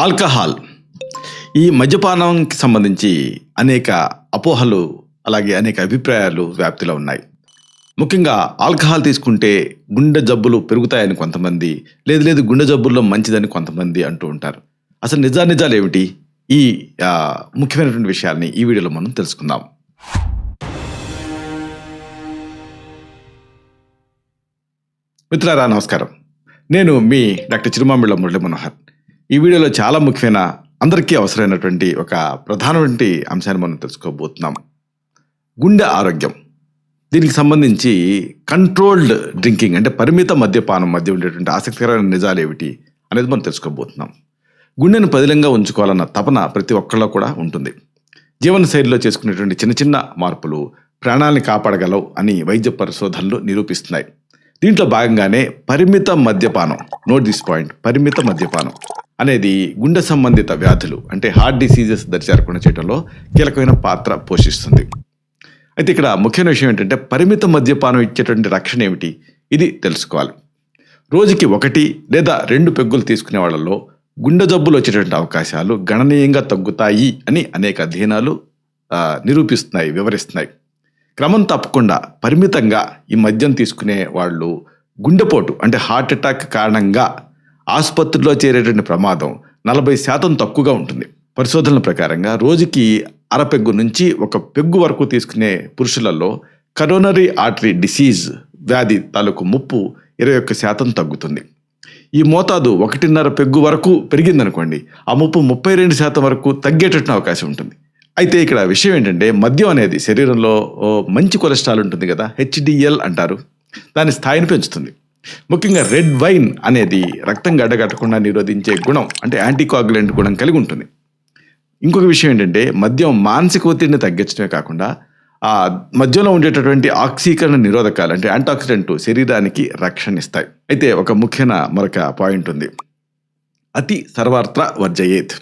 Alcohol ఈ మద్యపానంకి సంబంధించి అనేక అపోహలు అలాగే అనేక అభిప్రాయాలు వ్యాప్తిలో ఉన్నాయి. ముఖ్యంగా ఆల్కహాల్ తీసుకుంటే గుండె జబ్బులు పెరుగుతాయని కొంతమంది, లేదు గుండె జబ్బుల్లో మంచిదని కొంతమంది అంటూ ఉంటారు. అసలు నిజాలు ఏమిటి? ఈ ముఖ్యమైనటువంటి విషయాల్ని ఈ వీడియోలో మనం తెలుసుకుందాం. మిత్రులారా నమస్కారం. నేను మీ డాక్టర్ చిరుమామిళ్ళ మురళీ మనోహర్. ఈ వీడియోలో చాలా ముఖ్యమైన, అందరికీ అవసరమైనటువంటి ఒక ప్రధానమైన అంశాన్ని మనం తెలుసుకోబోతున్నాం. గుండె ఆరోగ్యం. దీనికి సంబంధించి కంట్రోల్డ్ డ్రింకింగ్ అంటే పరిమిత మద్యపానం మధ్య ఉండేటువంటి ఆసక్తికరమైన నిజాలు ఏమిటి అనేది మనం తెలుసుకోబోతున్నాం. గుండెను పదిలంగా ఉంచుకోవాలన్న తపన ప్రతి ఒక్కళ్ళలో కూడా ఉంటుంది. జీవన శైలిలో చేసుకునేటువంటి చిన్న చిన్న మార్పులు ప్రాణాలని కాపాడగలవు అని వైద్య పరిశోధనలు నిరూపిస్తున్నాయి. దీంట్లో భాగంగానే పరిమిత మద్యపానం, నోట్ దిస్ పాయింట్, పరిమిత మద్యపానం అనేది గుండె సంబంధిత వ్యాధులు అంటే హార్ట్ డిసీజెస్ దరిచేరకుండా చేయడంలో కీలకమైన పాత్ర పోషిస్తుంది. అయితే ఇక్కడ ముఖ్యమైన విషయం ఏంటంటే పరిమిత మద్యపానం ఇచ్చేటువంటి రక్షణ ఏమిటి, ఇది తెలుసుకోవాలి. రోజుకి 1 లేదా 2 పెగ్గులు తీసుకునే వాళ్ళలో గుండె జబ్బులు వచ్చేటువంటి అవకాశాలు గణనీయంగా తగ్గుతాయి అని అనేక అధ్యయనాలు నిరూపిస్తున్నాయి, వివరిస్తున్నాయి. క్రమం తప్పకుండా పరిమితంగా ఈ మద్యం తీసుకునే వాళ్ళు గుండెపోటు అంటే హార్ట్ అటాక్ కారణంగా ఆసుపత్రిలో చేరేటువంటి ప్రమాదం 40% తక్కువగా ఉంటుంది. పరిశోధనల ప్రకారంగా రోజుకి 1/2 పెగ్గు నుంచి 1 పెగ్గు వరకు తీసుకునే పురుషులలో కరోనరీ ఆర్టరీ డిసీజ్ వ్యాధి తాలూకు ముప్పు 21% తగ్గుతుంది. ఈ మోతాదు 1.5 పెగ్గు వరకు పెరిగిందనుకోండి, ఆ ముప్పు 32% వరకు తగ్గేటట్టు అవకాశం ఉంటుంది. అయితే ఇక్కడ విషయం ఏంటంటే మద్యం అనేది శరీరంలో మంచి కొలెస్ట్రాల్ ఉంటుంది కదా, HDL అంటారు, దాని స్థాయిని పెంచుతుంది. ముఖ్యంగా రెడ్ వైన్ అనేది రక్తం గడ్డగట్టకుండా నిరోధించే గుణం అంటే యాంటీకోయాగులెంట్ గుణం కలిగి ఉంటుంది. ఇంకొక విషయం ఏంటంటే మద్యం మానసిక ఒత్తిడిని తగ్గించడమే కాకుండా ఆ మద్యంలో ఉండేటటువంటి ఆక్సీకరణ నిరోధకాలు అంటే యాంటాక్సిడెంట్ శరీరానికి రక్షణ ఇస్తాయి. అయితే ఒక ముఖ్యమైన మరొక పాయింట్ ఉంది, అతి సర్వత్ర వర్జయేత్.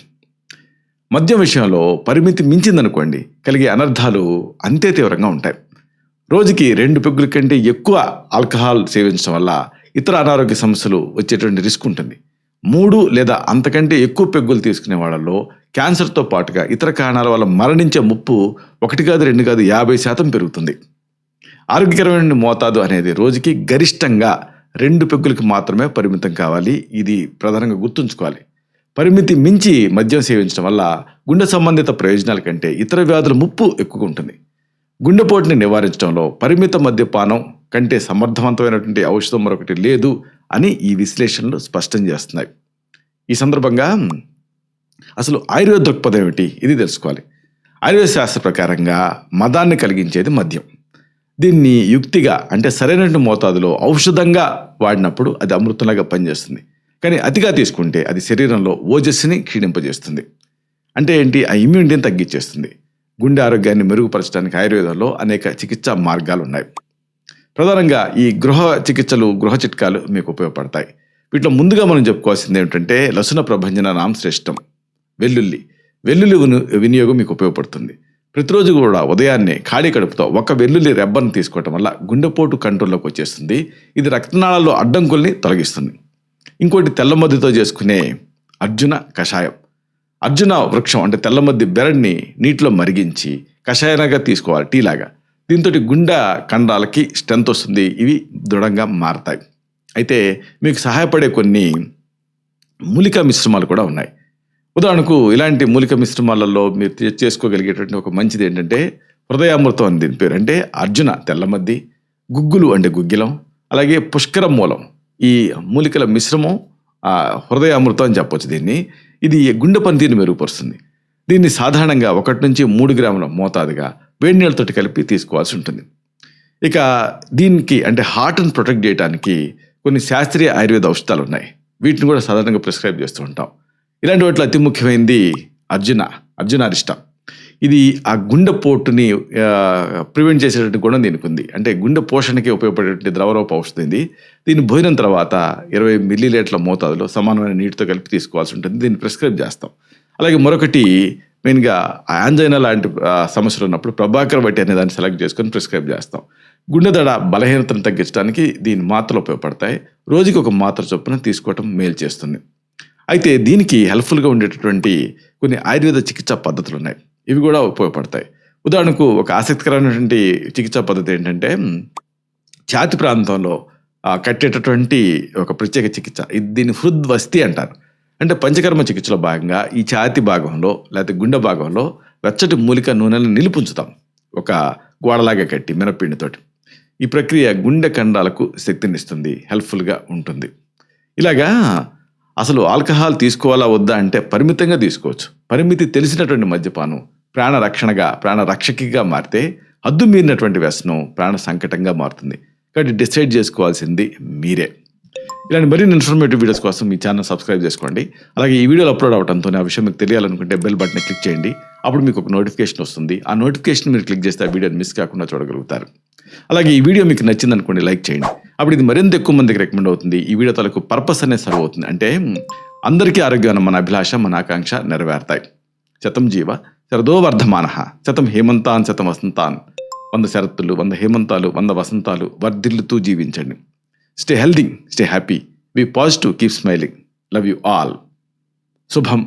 మద్యం విషయంలో పరిమితి మించిందనుకోండి కలిగే అనర్థాలు అంతే తీవ్రంగా ఉంటాయి. రోజుకి 2 పెగ్గుల కంటే ఎక్కువ ఆల్కహాల్ సేవించడం వల్ల ఇతర అనారోగ్య సమస్యలు వచ్చేటువంటి రిస్క్ ఉంటుంది. 3 లేదా అంతకంటే ఎక్కువ పెగ్గులు తీసుకునే వాళ్ళలో క్యాన్సర్తో పాటుగా ఇతర కారణాల వల్ల మరణించే ముప్పు 1 కాదు 2 కాదు 50% పెరుగుతుంది. ఆరోగ్యకరమైన మోతాదు అనేది రోజుకి గరిష్టంగా 2 పెగ్గులకి మాత్రమే పరిమితం కావాలి. ఇది ప్రధానంగా గుర్తుంచుకోవాలి. పరిమితి మించి మద్యం సేవించడం వల్ల గుండె సంబంధిత ప్రయోజనాల కంటే ఇతర వ్యాధుల ముప్పు ఎక్కువగా ఉంటుంది. గుండెపోటుని నివారించడంలో పరిమిత మద్యపానం కంటే సమర్థవంతమైనటువంటి ఔషధం మరొకటి లేదు అని ఈ విశ్లేషణలు స్పష్టం చేస్తున్నాయి. ఈ సందర్భంగా అసలు ఆయుర్వేద దృక్పథం ఏమిటి, ఇది తెలుసుకోవాలి. ఆయుర్వేద శాస్త్ర ప్రకారంగా మదాన్ని కలిగించేది మద్యం. దీన్ని యుక్తిగా అంటే సరైన మోతాదులో ఔషధంగా వాడినప్పుడు అది అమృతంలాగా పనిచేస్తుంది. కానీ అతిగా తీసుకుంటే అది శరీరంలో ఓజస్సుని క్షీణింపజేస్తుంది. అంటే ఏంటి, ఆ ఇమ్యూనిటీని తగ్గించేస్తుంది. గుండె ఆరోగ్యాన్ని మెరుగుపరచడానికి ఆయుర్వేదంలో అనేక చికిత్సా మార్గాలు ఉన్నాయి. ప్రధానంగా ఈ గృహ చిట్కాలు మీకు ఉపయోగపడతాయి. వీటిలో ముందుగా మనం చెప్పుకోవాల్సింది ఏమిటంటే లసున ప్రభంజనానాం శ్రేష్టం. వెల్లుల్లి వినియోగం మీకు ఉపయోగపడుతుంది. ప్రతిరోజు కూడా ఉదయాన్నే ఖాళీ కడుపుతో 1 వెల్లుల్లి రెబ్బను తీసుకోవటం వల్ల గుండెపోటు కంట్రోల్లోకి వచ్చేస్తుంది. ఇది రక్తనాళాల్లో అడ్డంకుల్ని తొలగిస్తుంది. ఇంకోటి తెల్లమద్దితో చేసుకునే అర్జున కషాయం. అర్జున వృక్షం అంటే తెల్లమద్ది బెరడ్ని నీటిలో మరిగించి కషాయంగా తీసుకోవాలి, టీలాగా. దీంతో గుండె కండాలకి స్ట్రెంత్ వస్తుంది, ఇవి దృఢంగా మారతాయి. అయితే మీకు సహాయపడే కొన్ని మూలికా మిశ్రమాలు కూడా ఉన్నాయి. ఉదాహరణకు ఇలాంటి మూలికా మిశ్రమాలలో మీరు చేసుకోగలిగేటువంటి ఒక మంచిది ఏంటంటే హృదయామృతం అని దీని పేరు. అంటే అర్జున తెల్లమద్ది, గుగ్గులు అంటే గుగ్గిలం, అలాగే పుష్కర మూలం, ఈ మూలికల మిశ్రమం హృదయామృతం అని చెప్పొచ్చు దీన్ని. ఇది గుండె పనితీరుని మెరుగుపరుస్తుంది. దీన్ని సాధారణంగా 1 నుంచి 3 గ్రాముల మోతాదుగా వేడి నీళ్ళతో కలిపి తీసుకోవాల్సి ఉంటుంది. ఇక దీనికి అంటే హార్ట్ని ప్రొటెక్ట్ చేయడానికి కొన్ని శాస్త్రీయ ఆయుర్వేద ఔషధాలు ఉన్నాయి. వీటిని కూడా సాధారణంగా ప్రిస్క్రైబ్ చేస్తూ ఉంటాం. ఇలాంటి వాటిలో అతి ముఖ్యమైనది అర్జునారిష్టం. ఇది ఆ గుండెపోటుని ప్రివెంట్ చేసేటువంటి గుణం దీనికి ఉంది. అంటే గుండె పోషణకి ఉపయోగపడేటువంటి ద్రవరూప ఔషధం ఇది. దీన్ని భోజనం తర్వాత 20 మిల్లీలీటర్ల మోతాదులో సమానమైన నీటితో కలిపి తీసుకోవాల్సి ఉంటుంది. దీన్ని ప్రిస్క్రైబ్ చేస్తాం. అలాగే మరొకటి మెయిన్గా యాంజైనా లాంటి సమస్యలు ఉన్నప్పుడు ప్రభాకర్ వట్టి అనే దాన్ని సెలెక్ట్ చేసుకొని ప్రిస్క్రైబ్ చేస్తాం. గుండె దడ బలహీనతను తగ్గించడానికి దీని మాత్రలు ఉపయోగపడతాయి. రోజుకి 1 మాత్ర చొప్పున తీసుకోవటం మేలు చేస్తుంది. అయితే దీనికి హెల్ప్ఫుల్గా ఉండేటటువంటి కొన్ని ఆయుర్వేద చికిత్సా పద్ధతులు ఉన్నాయి. ఇవి కూడా ఉపయోగపడతాయి. ఉదాహరణకు ఒక ఆసక్తికరమైనటువంటి చికిత్సా పద్ధతి ఏంటంటే ఛాతి ప్రాంతంలో కట్టేటటువంటి ఒక ప్రత్యేక చికిత్స. దీన్ని హృద్వస్తి అంటారు. అంటే పంచకర్మ చికిత్సలో భాగంగా ఈ ఛాతి భాగంలో లేకపోతే గుండె భాగంలో వెచ్చటి మూలిక నూనెలను నిలిపుంచుతాం ఒక గోడలాగా కట్టి మినప్పిండితోటి. ఈ ప్రక్రియ గుండె కండాలకు శక్తినిస్తుంది, హెల్ప్ఫుల్గా ఉంటుంది. ఇలాగా అసలు ఆల్కహాల్ తీసుకోవాలా వద్దా అంటే పరిమితంగా తీసుకోవచ్చు. పరిమితి తెలిసినటువంటి మద్యపానం ప్రాణరక్షకిగా మారితే హద్దు మీరినటువంటి వ్యసనం ప్రాణ సంకటంగా మారుతుంది. కాబట్టి డిసైడ్ చేసుకోవాల్సింది మీరే. ఇలాంటి మరిన్ని ఇన్ఫర్మేటివ్ వీడియోస్ కోసం మీ ఛానల్ సబ్స్క్రైబ్ చేసుకోండి. అలాగే ఈ వీడియోలు అప్లోడ్ అవడంతో ఆ విషయం మీకు తెలియాలనుకుంటే బెల్ బటన్ క్లిక్ చేయండి. అప్పుడు మీకు ఒక నోటిఫికేషన్ వస్తుంది. ఆ నోటిఫికేషన్ మీరు క్లిక్ చేస్తే ఆ వీడియోని మిస్ కాకుండా చూడగలుగుతారు. అలాగే ఈ వీడియో మీకు నచ్చిందనుకోండి, లైక్ చేయండి. అప్పుడు ఇది మరింత ఎక్కువ మందికి రికమెండ్ అవుతుంది. ఈ వీడియో తాలూకు పర్పస్ అనేది సర్వ్ అవుతుంది. అంటే అందరికీ ఆరోగ్యం మన అభిలాష, మన ఆకాంక్ష నెరవేరుతాయి. శతం జీవ శరదో వర్ధమానః, శతం హేమంతాన్ శతం వసంతాన్. 100 శరత్తులు, 100 హేమంతాలు, 100 వసంతాలు వర్ధిల్లుతూ జీవించండి. Stay healthy, stay happy, be positive, keep smiling. Love you all. శుభం.